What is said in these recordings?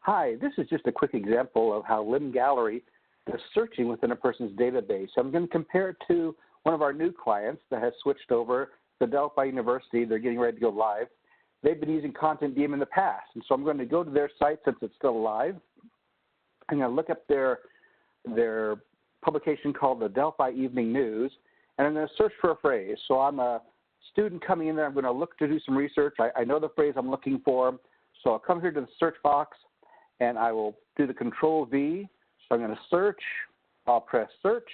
Hi, this is just a quick example of how Limb Gallery does searching within a person's database. I'm going to compare it to one of our new clients that has switched over to Delphi University. They're getting ready to go live. They've been using Content DM in the past, and so I'm going to go to their site since it's still live. I'm going to look up their publication called the Delphi Evening News, and I'm going to search for a phrase. So I'm a student coming in there. I'm going to look to do some research. I know the phrase I'm looking for, so I'll come here to the search box, and I will do the Control-V. So I'm going to search. I'll press search,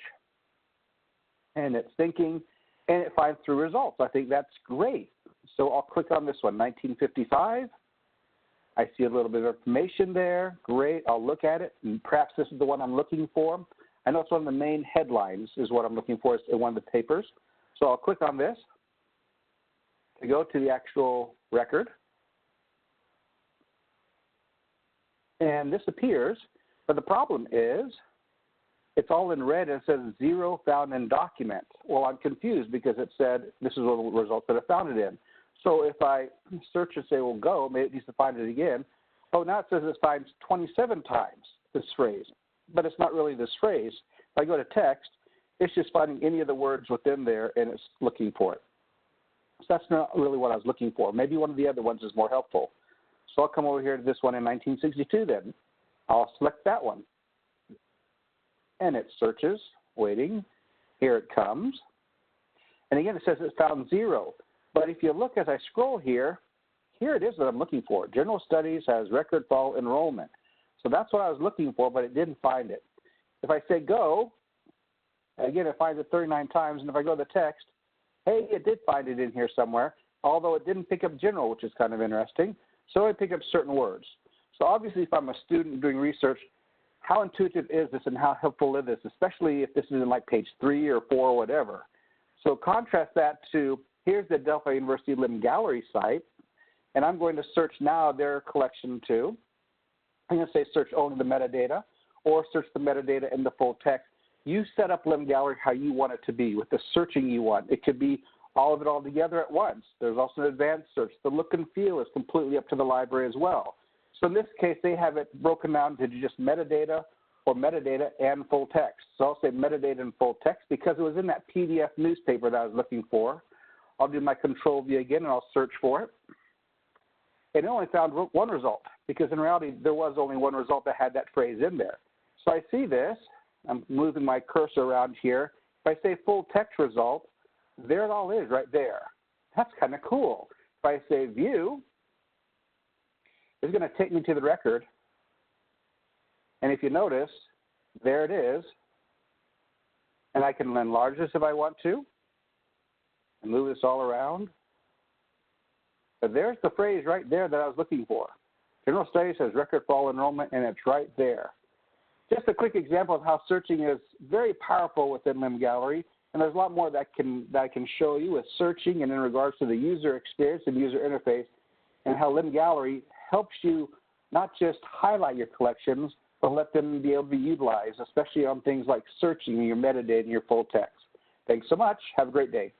and it's thinking, and it finds through results. I think that's great. So I'll click on this one, 1955. I see a little bit of information there. Great. I'll look at it, and perhaps this is the one I'm looking for. I know it's one of the main headlines is what I'm looking for in one of the papers. So I'll click on this to go to the actual record. And this appears, but the problem is it's all in red and it says 0 found in document. Well, I'm confused because it said this is what the results that I found it in. So if I search and say, well, go, maybe it needs to find it again. Oh, now it says it finds 27 times this phrase, but it's not really this phrase. If I go to text, it's just finding any of the words within there and it's looking for it. So that's not really what I was looking for. Maybe one of the other ones is more helpful. So I'll come over here to this one in 1962 then. I'll select that one. And it searches, waiting. Here it comes. And again, it says it found 0. But if you look as I scroll here, here it is that I'm looking for. General Studies has record fall enrollment. So that's what I was looking for, but it didn't find it. If I say go, again, it finds it 39 times. And if I go to the text, hey, it did find it in here somewhere, although it didn't pick up general, which is kind of interesting. So I pick up certain words. So obviously, if I'm a student doing research, how intuitive is this and how helpful is this, especially if this is in like page 3 or 4 or whatever. So contrast that to, here's the Delphi University Limb Gallery site, and I'm going to search now their collection too. I'm going to say search only the metadata or search the metadata in the full text. You set up Limb Gallery how you want it to be with the searching you want. It could be all of it all together at once. There's also an advanced search. The look and feel is completely up to the library as well. So in this case, they have it broken down to just metadata or metadata and full text. So I'll say metadata and full text because it was in that PDF newspaper that I was looking for. I'll do my Control-V again and I'll search for it. And it only found one result because in reality, there was only one result that had that phrase in there. So I see this. I'm moving my cursor around here. If I say full text result, there it all is right there. That's kind of cool. If I say view, it's going to take me to the record. And if you notice, there it is. And I can enlarge this if I want to and move this all around. But there's the phrase right there that I was looking for. General Studies has record fall enrollment, and it's right there. Just a quick example of how searching is very powerful within Limb Gallery. And there's a lot more that I can show you with searching and in regards to the user experience and user interface and how Limb Gallery helps you not just highlight your collections, but let them be able to be utilized, especially on things like searching your metadata and your full text. Thanks so much. Have a great day.